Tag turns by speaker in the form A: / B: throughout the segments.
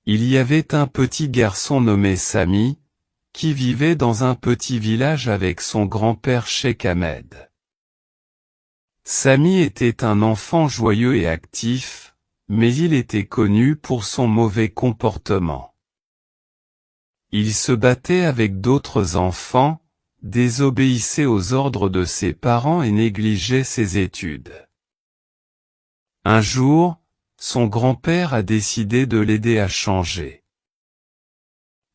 A: Il y avait un petit garçon nommé Sami, qui vivait dans un petit village avec son grand-père Cheikh Ahmed. Sami était un enfant joyeux et actif, mais il était connu pour son mauvais comportement. Il se battait avec d'autres enfants, désobéissait aux ordres de ses parents et négligeait ses études. Un jour, son grand-père a décidé de l'aider à changer.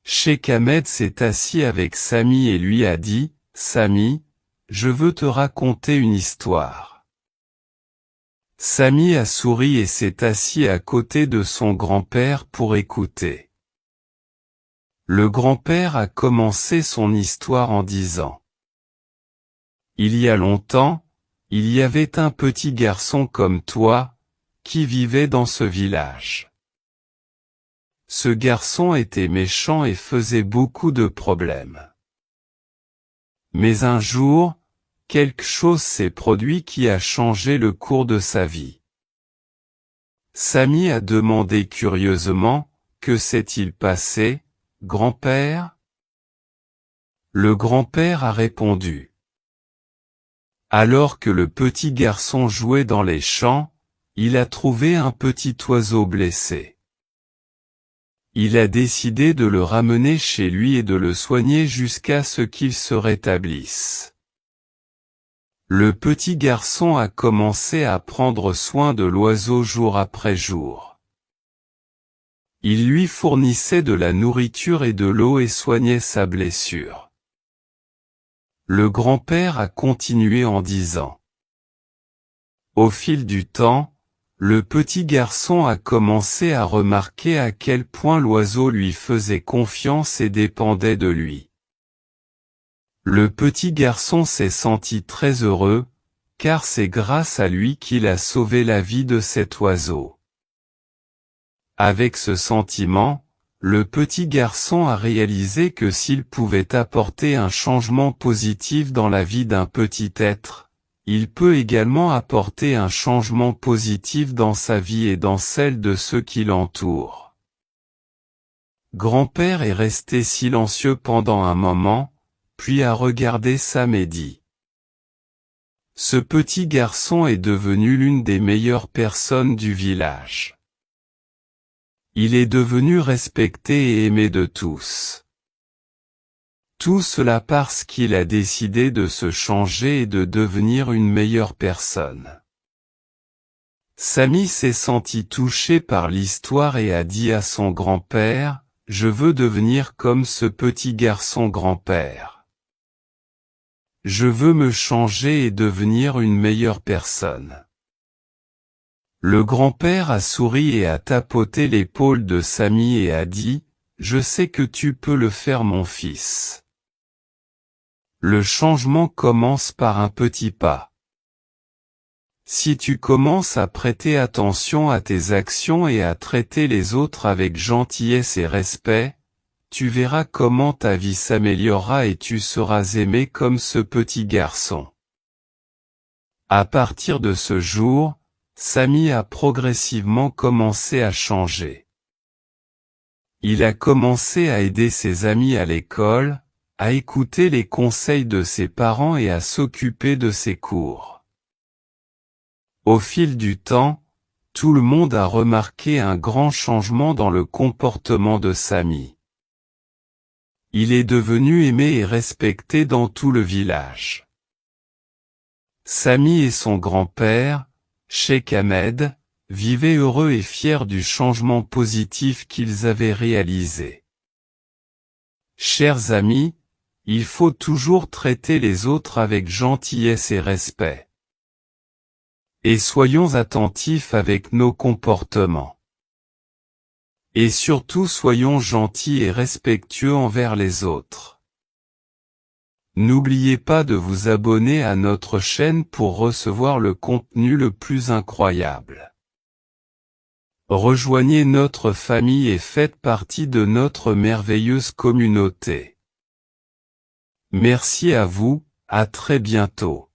A: Cheikh Ahmed s'est assis avec Sami et lui a dit, « Sami, je veux te raconter une histoire. » Sami a souri et s'est assis à côté de son grand-père pour écouter. Le grand-père a commencé son histoire en disant, « Il y a longtemps, il y avait un petit garçon comme toi, qui vivait dans ce village. Ce garçon était méchant et faisait beaucoup de problèmes. Mais un jour, quelque chose s'est produit qui a changé le cours de sa vie. » Sami a demandé curieusement, « Que s'est-il passé, grand-père ?» Le grand-père a répondu, « Alors que le petit garçon jouait dans les champs, il a trouvé un petit oiseau blessé. Il a décidé de le ramener chez lui et de le soigner jusqu'à ce qu'il se rétablisse. Le petit garçon a commencé à prendre soin de l'oiseau jour après jour. Il lui fournissait de la nourriture et de l'eau et soignait sa blessure. » Le grand-père a continué en disant, « Au fil du temps, le petit garçon a commencé à remarquer à quel point l'oiseau lui faisait confiance et dépendait de lui. Le petit garçon s'est senti très heureux, car c'est grâce à lui qu'il a sauvé la vie de cet oiseau. Avec ce sentiment, le petit garçon a réalisé que s'il pouvait apporter un changement positif dans la vie d'un petit être, il peut également apporter un changement positif dans sa vie et dans celle de ceux qui l'entourent. » Grand-père est resté silencieux pendant un moment, puis a regardé Sam et dit, « Ce petit garçon est devenu l'une des meilleures personnes du village. Il est devenu respecté et aimé de tous. Tout cela parce qu'il a décidé de se changer et de devenir une meilleure personne. » Sami s'est senti touché par l'histoire et a dit à son grand-père, « Je veux devenir comme ce petit garçon grand-père. Je veux me changer et devenir une meilleure personne. » Le grand-père a souri et a tapoté l'épaule de Sami et a dit, « Je sais que tu peux le faire mon fils. Le changement commence par un petit pas. Si tu commences à prêter attention à tes actions et à traiter les autres avec gentillesse et respect, tu verras comment ta vie s'améliorera et tu seras aimé comme ce petit garçon. » À partir de ce jour, Sami a progressivement commencé à changer. Il a commencé à aider ses amis à l'école, à écouter les conseils de ses parents et à s'occuper de ses cours. Au fil du temps, tout le monde a remarqué un grand changement dans le comportement de Sami. Il est devenu aimé et respecté dans tout le village. Sami et son grand-père, Cheikh Ahmed, vivaient heureux et fiers du changement positif qu'ils avaient réalisé. Chers amis, il faut toujours traiter les autres avec gentillesse et respect. Et soyons attentifs avec nos comportements. Et surtout soyons gentils et respectueux envers les autres. N'oubliez pas de vous abonner à notre chaîne pour recevoir le contenu le plus incroyable. Rejoignez notre famille et faites partie de notre merveilleuse communauté. Merci à vous, à très bientôt.